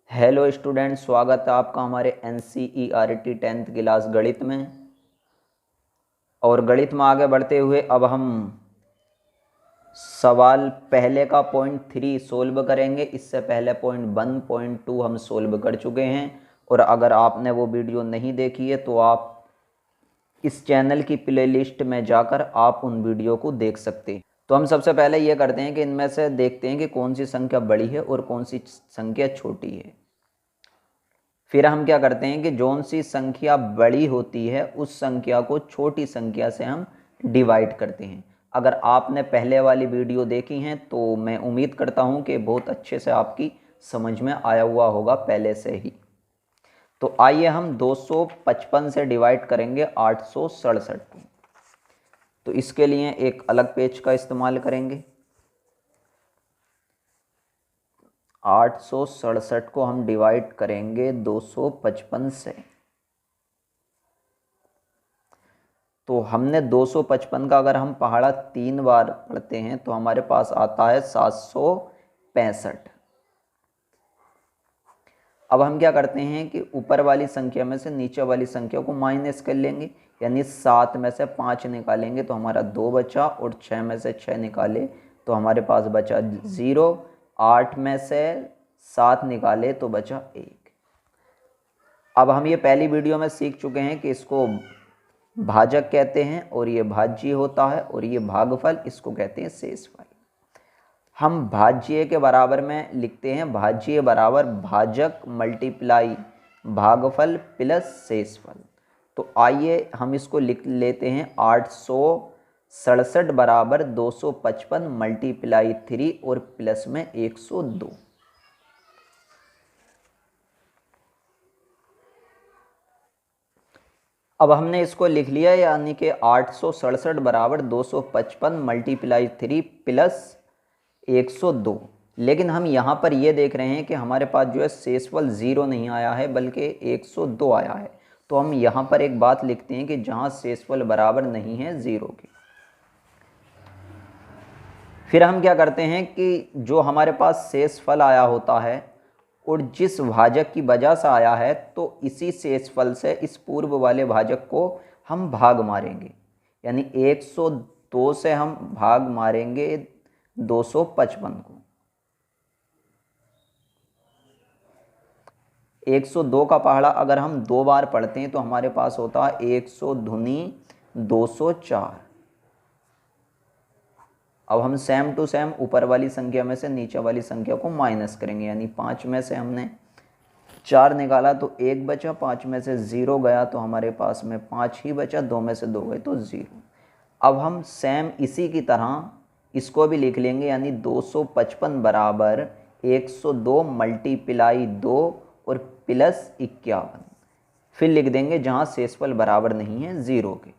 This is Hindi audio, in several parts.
हेलो स्टूडेंट, स्वागत है आपका हमारे NCERT 10th क्लास गणित में। और गणित में आगे बढ़ते हुए अब हम सवाल पहले का पॉइंट 3 सोल्व करेंगे। इससे पहले पॉइंट 1 पॉइंट 2 हम सोल्व कर चुके हैं। और अगर आपने वो वीडियो नहीं देखी है तो आप इस चैनल की प्लेलिस्ट में जाकर आप उन वीडियो को देख सकते हैं। तो हम सबसे पहले ये करते हैं कि इनमें से देखते हैं कि कौन सी संख्या बड़ी है और कौन सी संख्या छोटी है। फिर हम क्या करते हैं कि जौन सी संख्या बड़ी होती है उस संख्या को छोटी संख्या से हम डिवाइड करते हैं। अगर आपने पहले वाली वीडियो देखी हैं तो मैं उम्मीद करता हूं कि बहुत अच्छे से आपकी समझ में आया हुआ होगा पहले से ही। तो आइए हम 255 से डिवाइड करेंगे 867 को। तो इसके लिए एक अलग पेज का इस्तेमाल करेंगे। 867 को हम डिवाइड करेंगे 255 से। तो हमने 255 का अगर हम पहाड़ा 3 बार पढ़ते हैं तो हमारे पास आता है 765। अब हम क्या करते हैं कि ऊपर वाली संख्या में से नीचे वाली संख्या को माइनस कर लेंगे, यानी 7 में से 5 निकालेंगे तो हमारा 2 बचा, और 6 में से 6 निकाले तो हमारे पास बचा 0। 8 में से 7 निकाले तो बचा 1। अब हम ये पहली वीडियो में सीख चुके हैं कि इसको भाजक कहते हैं और ये भाज्य होता है, और ये भागफल इसको कहते हैं शेषफल। हम भाज्य के बराबर में लिखते हैं भाज्य बराबर भाजक मल्टीप्लाई भागफल प्लस शेषफल। तो आइए हम इसको लिख लेते हैं 867 बराबर 255 मल्टीप्लाई 3 और प्लस में 102। अब हमने इसको लिख लिया, यानी कि 867 बराबर 255 मल्टीप्लाई 3 प्लस 102। लेकिन हम यहाँ पर ये देख रहे हैं कि हमारे पास जो है शेषफल 0 नहीं आया है बल्कि 102 आया है। तो हम यहाँ पर एक बात लिखते हैं कि जहाँ शेषफल बराबर नहीं है 0 के। फिर हम क्या करते हैं कि जो हमारे पास शेषफल आया होता है और जिस भाजक की वजह से आया है, तो इसी शेषफल से इस पूर्व वाले भाजक को हम भाग मारेंगे, यानी 102 से हम भाग मारेंगे 255 को। 102 का पहाड़ा अगर हम 2 बार पढ़ते हैं तो हमारे पास होता है 100 धुनी 204। अब हम सेम टू सेम ऊपर वाली संख्या में से नीचे वाली संख्या को माइनस करेंगे, यानी 5 में से हमने 4 निकाला तो 1 बचा, 5 में से 0 गया तो हमारे पास में 5 ही बचा, 2 में से 2 गए तो 0। अब हम सेम इसी की तरह इसको भी लिख लेंगे, यानी 255 बराबर 102 मल्टीप्लाई 2 और प्लस 51। फिर लिख देंगे जहाँ शेषफल बराबर नहीं है 0 के।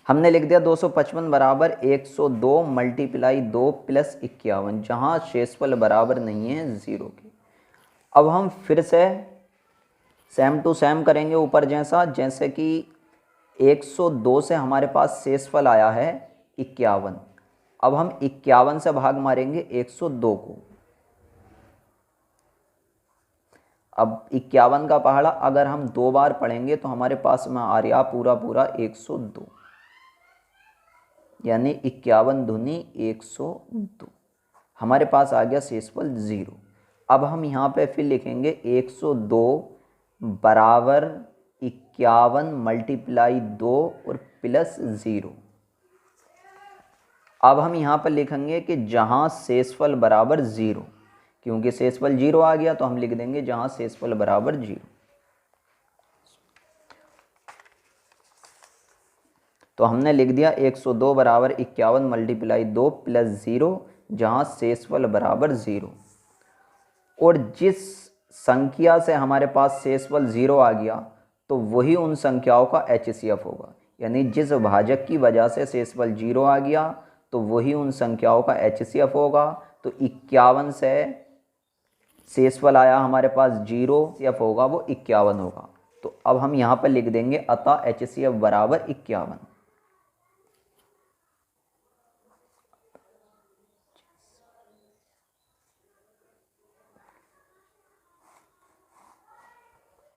हमने लिख दिया 255 बराबर 102 मल्टीप्लाई 2 प्लस 51, जहाँ शेषफल बराबर नहीं है 0 के। अब हम फिर से सेम टू सेम करेंगे ऊपर जैसा, जैसे कि 102 से हमारे पास शेषफल आया है 51। अब हम 51 से भाग मारेंगे 102 को। अब 51 का पहाड़ा अगर हम 2 बार पढ़ेंगे तो हमारे पास में आ रहा पूरा पूरा 102, यानी 51 धुनी 102। हमारे पास आ गया शेषफल 0। अब हम यहाँ पे फिर लिखेंगे 102 बराबर 51 मल्टीप्लाई 2 और प्लस 0। अब हम यहाँ पर लिखेंगे कि जहाँ शेषफल बराबर 0, क्योंकि शेषफल 0 आ गया तो हम लिख देंगे जहाँ शेषफल बराबर 0। तो हमने लिख दिया 102 बराबर 51 मल्टीप्लाई 2 प्लस 0, जहाँ शेषफल बराबर 0। और जिस संख्या से हमारे पास शेषफल 0 आ गया तो वही उन संख्याओं का HCF होगा, यानी जिस भाजक की वजह से शेषफल 0 आ गया तो वही उन संख्याओं का HCF होगा। तो 51 से शेषफल आया हमारे पास 0, HCF होगा वो 51 होगा। तो अब हम यहाँ पर लिख देंगे अतः HCF बराबर 51।